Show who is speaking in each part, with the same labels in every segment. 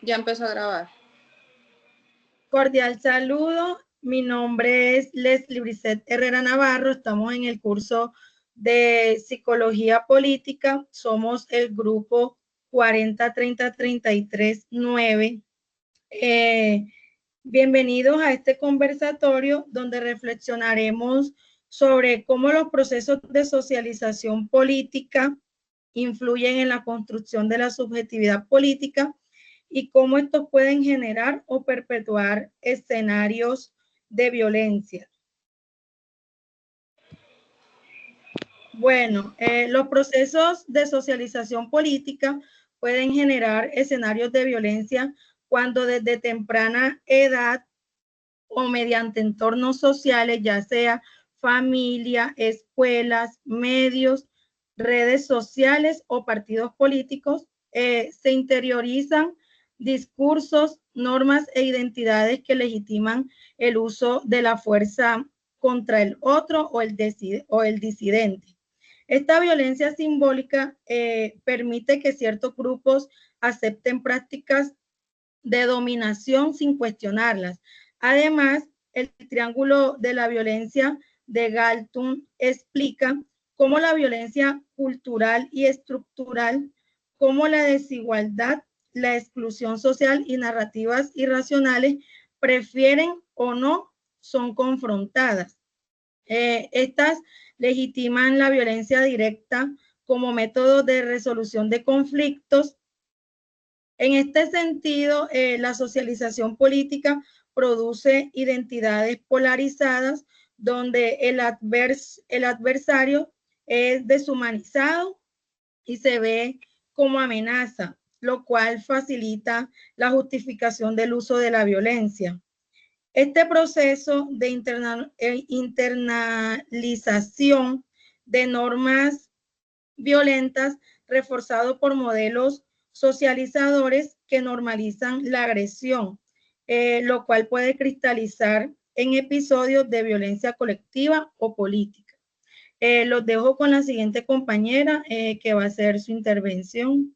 Speaker 1: Ya empezó a grabar.
Speaker 2: Cordial saludo, mi nombre es Leslie Brisset Herrera Navarro, estamos en el curso de Psicología Política, somos el grupo 40-30-33-9. Bienvenidos a este conversatorio donde reflexionaremos sobre cómo los procesos de socialización política influyen en la construcción de la subjetividad política y cómo estos pueden generar o perpetuar escenarios de violencia. Bueno, los procesos de socialización política pueden generar escenarios de violencia cuando desde temprana edad o mediante entornos sociales, ya sea familia, escuelas, medios, redes sociales o partidos políticos, se interiorizan discursos, normas e identidades que legitiman el uso de la fuerza contra el otro o el disidente. Esta violencia simbólica permite que ciertos grupos acepten prácticas de dominación sin cuestionarlas. Además, el triángulo de la violencia de Galtung explica cómo la violencia cultural y estructural, cómo la desigualdad, la exclusión social y narrativas irracionales prefieren o no son confrontadas. Estas legitiman la violencia directa como método de resolución de conflictos. En este sentido, la socialización política produce identidades polarizadas donde el adversario es deshumanizado y se ve como amenaza, lo cual facilita la justificación del uso de la violencia. Este proceso de internalización de normas violentas, reforzado por modelos socializadores que normalizan la agresión, lo cual puede cristalizar en episodios de violencia colectiva o política. Los dejo con la siguiente compañera que va a hacer su intervención.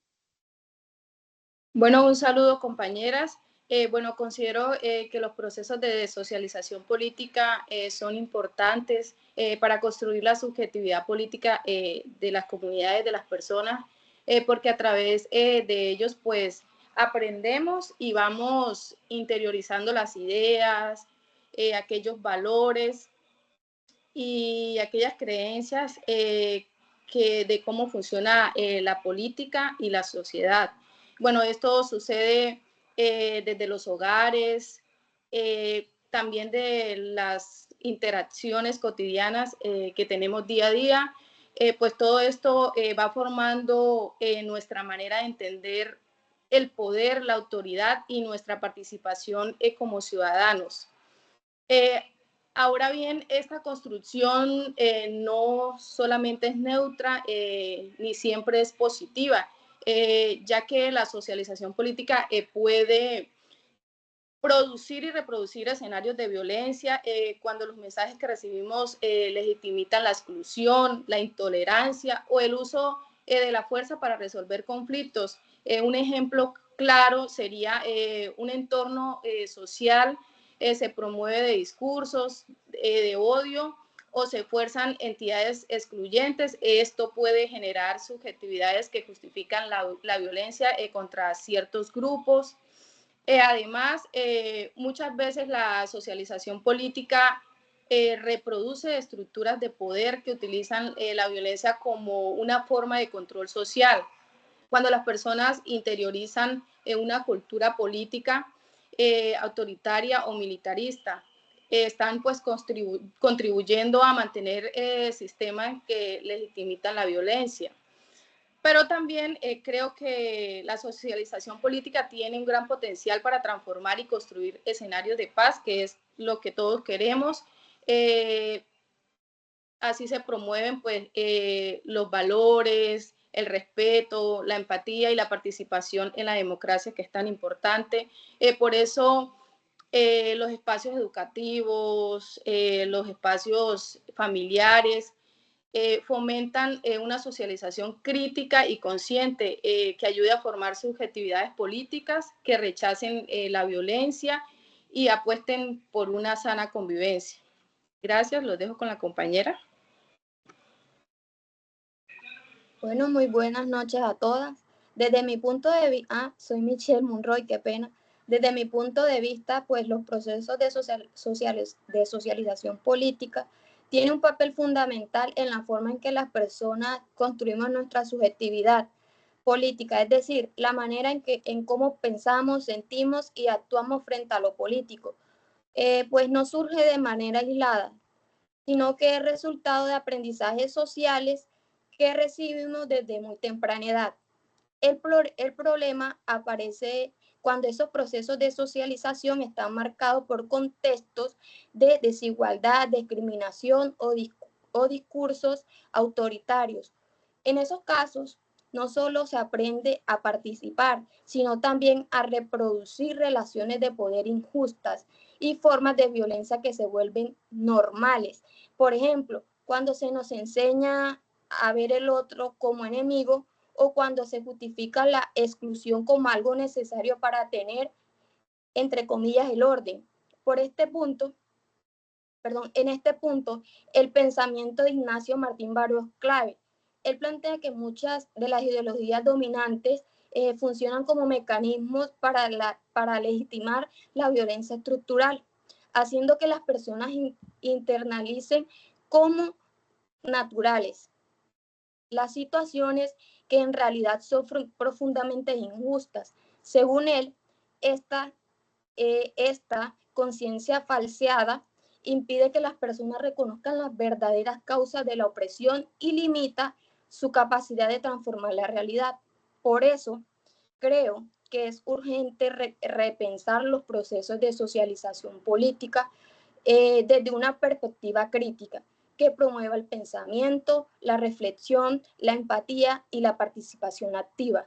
Speaker 1: Bueno, un saludo, compañeras. Bueno, considero que los procesos de socialización política son importantes para construir la subjetividad política de las comunidades, de las personas, porque a través de ellos, pues, aprendemos y vamos interiorizando las ideas, aquellos valores y aquellas creencias de cómo funciona la política y la sociedad. Bueno, esto sucede desde los hogares, también de las interacciones cotidianas que tenemos día a día, pues todo esto va formando nuestra manera de entender el poder, la autoridad y nuestra participación como ciudadanos. Eh, Ahora bien, esta construcción no solamente es neutra ni siempre es positiva, ya que la socialización política puede producir y reproducir escenarios de violencia cuando los mensajes que recibimos legitimitan la exclusión, la intolerancia o el uso de la fuerza para resolver conflictos. Un ejemplo claro sería un entorno social, se promueve de discursos de odio o se fuerzan entidades excluyentes. Esto puede generar subjetividades que justifican la violencia contra ciertos grupos. Además, muchas veces la socialización política reproduce estructuras de poder que utilizan la violencia como una forma de control social. Cuando las personas interiorizan una cultura política autoritaria o militarista, están pues contribuyendo a mantener sistemas que legitimitan la violencia. Pero también creo que la socialización política tiene un gran potencial para transformar y construir escenarios de paz, que es lo que todos queremos. Eh, Así se promueven pues los valores, el respeto, la empatía y la participación en la democracia, que es tan importante. Por eso los espacios educativos, los espacios familiares, fomentan una socialización crítica y consciente que ayude a formar subjetividades políticas que rechacen la violencia y apuesten por una sana convivencia. Gracias, los dejo con la compañera.
Speaker 3: Bueno, muy buenas noches a todas. Desde mi punto de vista, soy Michelle Monroy, qué pena. Desde mi punto de vista, pues los procesos de socialización política tienen un papel fundamental en la forma en que las personas construimos nuestra subjetividad política, es decir, la manera en cómo pensamos, sentimos y actuamos frente a lo político. Pues no surge de manera aislada, sino que es resultado de aprendizajes sociales que recibimos desde muy temprana edad. El problema aparece cuando esos procesos de socialización están marcados por contextos de desigualdad, discriminación o discursos autoritarios. En esos casos, no solo se aprende a participar, sino también a reproducir relaciones de poder injustas y formas de violencia que se vuelven normales. Por ejemplo, cuando se nos enseña a ver el otro como enemigo, o cuando se justifica la exclusión como algo necesario para tener, entre comillas, el orden. En este punto, el pensamiento de Ignacio Martín Baró es clave. Él plantea que muchas de las ideologías dominantes funcionan como mecanismos para legitimar la violencia estructural, haciendo que las personas internalicen como naturales las situaciones que en realidad son profundamente injustas. Según él, esta conciencia falseada impide que las personas reconozcan las verdaderas causas de la opresión y limita su capacidad de transformar la realidad. Por eso, creo que es urgente repensar los procesos de socialización política desde una perspectiva crítica que promueva el pensamiento, la reflexión, la empatía y la participación activa.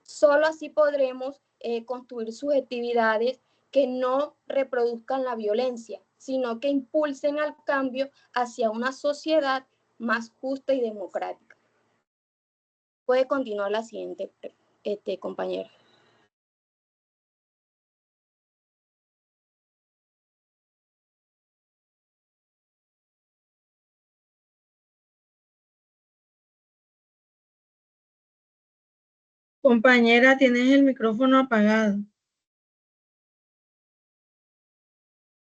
Speaker 3: Solo así podremos construir subjetividades que no reproduzcan la violencia, sino que impulsen al cambio hacia una sociedad más justa y democrática. Puede continuar la siguiente, compañera.
Speaker 2: Compañera, tienes el micrófono apagado.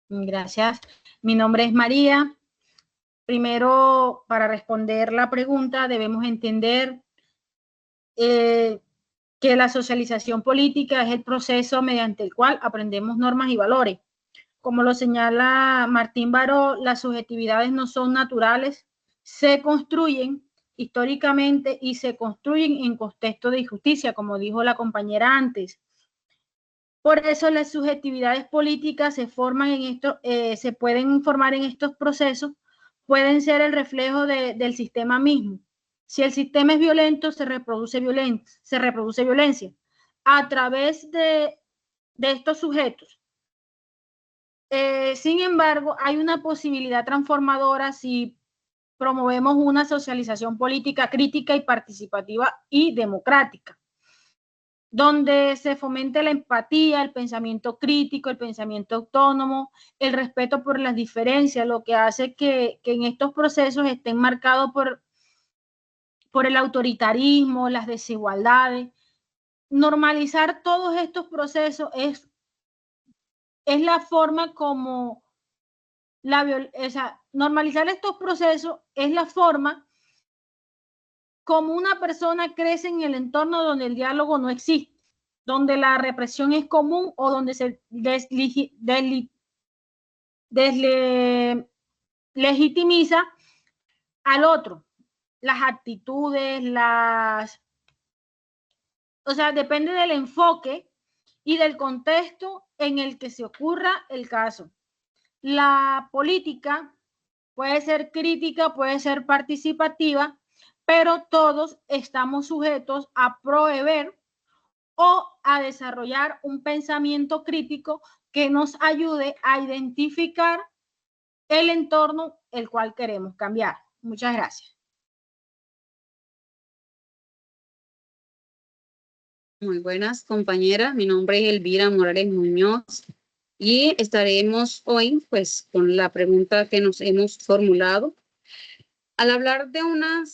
Speaker 4: Gracias. Mi nombre es María. Primero, para responder la pregunta, debemos entender que la socialización política es el proceso mediante el cual aprendemos normas y valores. Como lo señala Martín Baró, las subjetividades no son naturales, se construyen históricamente y se construyen en contexto de injusticia, como dijo la compañera antes. Por eso las subjetividades políticas se pueden formar en estos procesos, pueden ser el reflejo del sistema mismo. Si el sistema es violento, se reproduce violencia a través de estos sujetos. Sin embargo, hay una posibilidad transformadora si promovemos una socialización política crítica y participativa y democrática, donde se fomente la empatía, el pensamiento crítico, el pensamiento autónomo, el respeto por las diferencias, lo que hace que en estos procesos estén marcados por el autoritarismo, las desigualdades. Normalizar todos estos procesos es la forma como normalizar estos procesos es la forma como una persona crece en el entorno donde el diálogo no existe, donde la represión es común o donde se deslegitimiza al otro, las actitudes, depende del enfoque y del contexto en el que se ocurra el caso. La política puede ser crítica, puede ser participativa, pero todos estamos sujetos a proveer o a desarrollar un pensamiento crítico que nos ayude a identificar el entorno el cual queremos cambiar. Muchas gracias.
Speaker 5: Muy buenas, compañeras. Mi nombre es Elvira Morales Muñoz y estaremos hoy, pues, con la pregunta que nos hemos formulado. Al hablar de una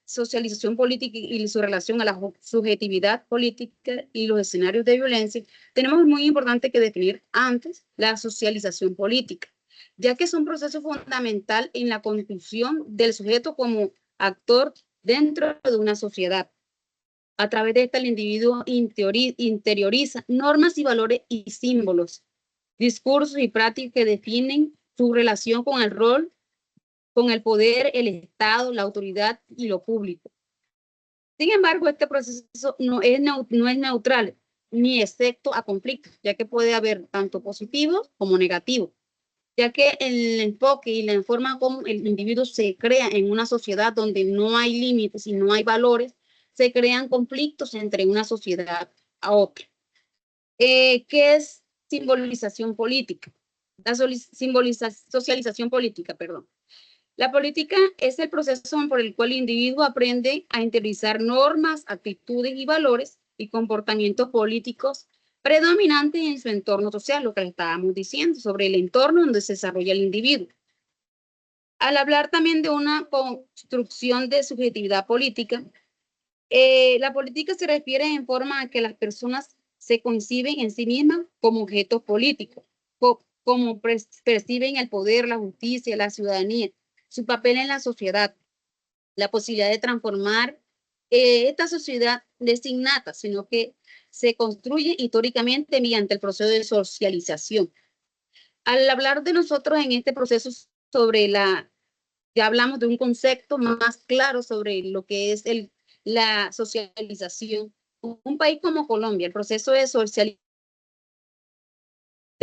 Speaker 5: socialización política y su relación a la subjetividad política y los escenarios de violencia, tenemos muy importante que definir antes la socialización política, ya que es un proceso fundamental en la constitución del sujeto como actor dentro de una sociedad. A través de esta, el individuo interioriza normas y valores y símbolos, discursos y prácticas que definen su relación con el rol, con el poder, el Estado, la autoridad y lo público. Sin embargo, este proceso no es neutral ni excepto a conflictos, ya que puede haber tanto positivos como negativos, ya que el enfoque y la forma como el individuo se crea en una sociedad donde no hay límites y no hay valores, se crean conflictos entre una sociedad a otra. ¿Qué es simbolización política? La socialización política, perdón. La política es el proceso por el cual el individuo aprende a interiorizar normas, actitudes y valores y comportamientos políticos predominantes en su entorno social, lo que le estábamos diciendo, sobre el entorno donde se desarrolla el individuo. Al hablar también de una construcción de subjetividad política, la política se refiere en forma a que las personas se conciben en sí mismas como objetos políticos, como perciben el poder, la justicia, la ciudadanía, su papel en la sociedad, la posibilidad de transformar esta sociedad designada, sino que se construye históricamente mediante el proceso de socialización. Al hablar de nosotros en este proceso sobre ya hablamos de un concepto más claro sobre lo que es la socialización. Un país como Colombia, el proceso de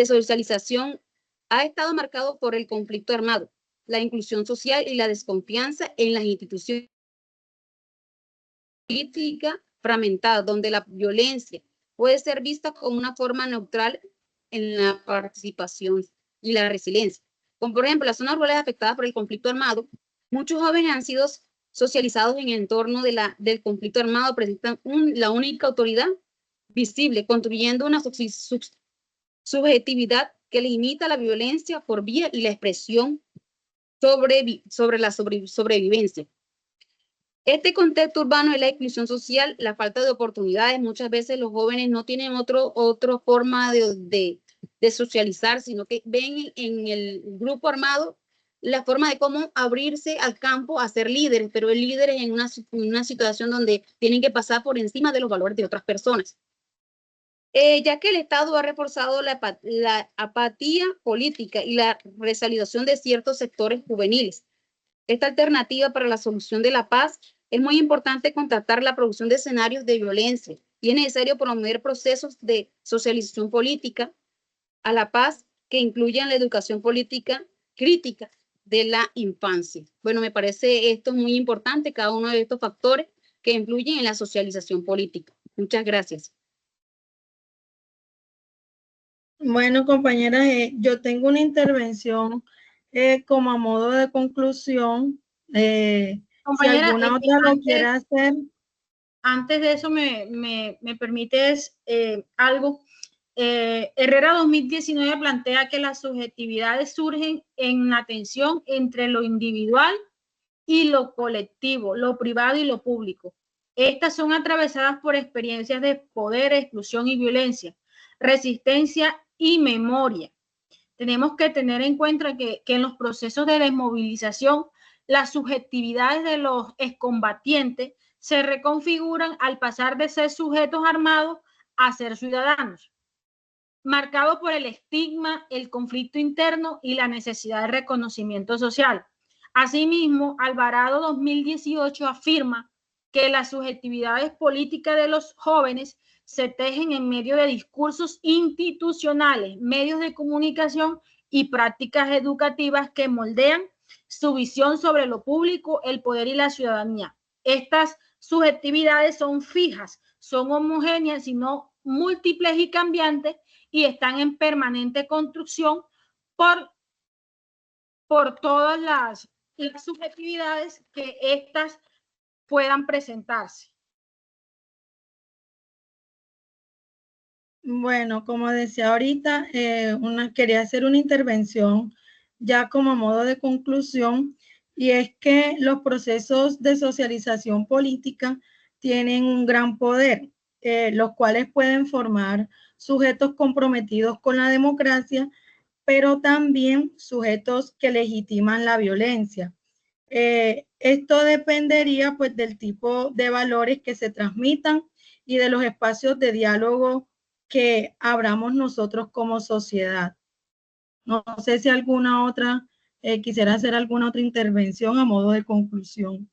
Speaker 5: socialización ha estado marcado por el conflicto armado, la inclusión social y la desconfianza en las instituciones políticas fragmentadas, donde la violencia puede ser vista como una forma neutral en la participación y la resiliencia. Como por ejemplo, las zonas rurales afectadas por el conflicto armado, muchos jóvenes han sido socializados en el entorno del conflicto armado, presentan la única autoridad visible, construyendo una subjetividad que limita la violencia por vía y la expresión sobre la sobrevivencia. Este contexto urbano es la exclusión social, la falta de oportunidades. Muchas veces los jóvenes no tienen otra forma de socializar, sino que ven en el grupo armado la forma de cómo abrirse al campo a ser líderes, pero el líder es en una situación donde tienen que pasar por encima de los valores de otras personas. Ya que el Estado ha reforzado la apatía política y la resalidación de ciertos sectores juveniles. Esta alternativa para la solución de la paz es muy importante contratar la producción de escenarios de violencia y es necesario promover procesos de socialización política a la paz que incluyan la educación política crítica de la infancia. Bueno, me parece esto muy importante, cada uno de estos factores que influyen en la socialización política. Muchas gracias.
Speaker 2: Bueno, compañeras, yo tengo una intervención como a modo de conclusión. Si alguna otra lo quiere hacer.
Speaker 4: Antes de eso, me permites algo. Herrera 2019 plantea que las subjetividades surgen en la tensión entre lo individual y lo colectivo, lo privado y lo público. Estas son atravesadas por experiencias de poder, exclusión y violencia, resistencia y memoria. Tenemos que tener en cuenta que en los procesos de desmovilización, las subjetividades de los excombatientes se reconfiguran al pasar de ser sujetos armados a ser ciudadanos, marcados por el estigma, el conflicto interno y la necesidad de reconocimiento social. Asimismo, Alvarado 2018 afirma que las subjetividades políticas de los jóvenes se tejen en medio de discursos institucionales, medios de comunicación y prácticas educativas que moldean su visión sobre lo público, el poder y la ciudadanía. Estas subjetividades son fijas, son homogéneas, sino múltiples y cambiantes, y están en permanente construcción por todas las subjetividades que éstas puedan presentarse.
Speaker 2: Bueno, como decía ahorita, quería hacer una intervención ya como modo de conclusión, y es que los procesos de socialización política tienen un gran poder, los cuales pueden formar sujetos comprometidos con la democracia, pero también sujetos que legitiman la violencia. Esto dependería pues del tipo de valores que se transmitan y de los espacios de diálogo que abramos nosotros como sociedad. No sé si alguna otra, quisiera hacer alguna otra intervención a modo de conclusión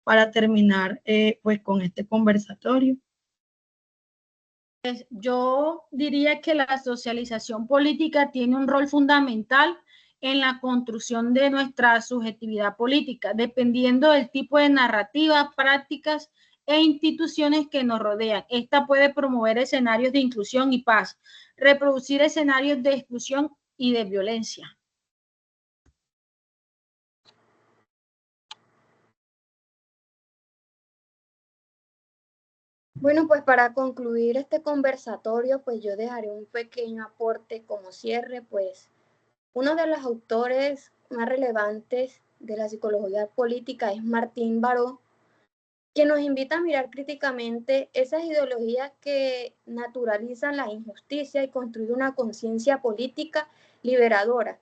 Speaker 2: para terminar pues con este conversatorio.
Speaker 4: Yo diría que la socialización política tiene un rol fundamental en la construcción de nuestra subjetividad política, dependiendo del tipo de narrativa, prácticas e instituciones que nos rodean. Esta puede promover escenarios de inclusión y paz, reproducir escenarios de exclusión y de violencia.
Speaker 3: Bueno, pues para concluir este conversatorio, pues yo dejaré un pequeño aporte como cierre, pues uno de los autores más relevantes de la psicología política es Martín Baró, que nos invita a mirar críticamente esas ideologías que naturalizan la injusticia y construir una conciencia política liberadora,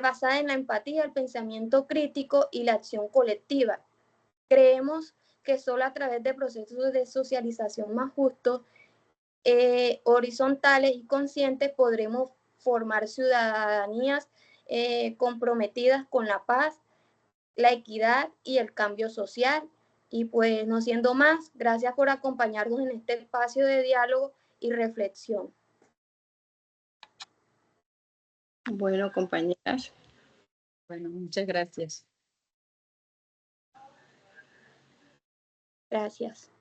Speaker 3: basada en la empatía, el pensamiento crítico y la acción colectiva. Creemos que solo a través de procesos de socialización más justos, horizontales y conscientes podremos formar ciudadanías comprometidas con la paz, la equidad y el cambio social. Y pues no siendo más, gracias por acompañarnos en este espacio de diálogo y reflexión.
Speaker 1: Bueno, compañeras.
Speaker 5: Bueno, muchas gracias.
Speaker 3: Gracias.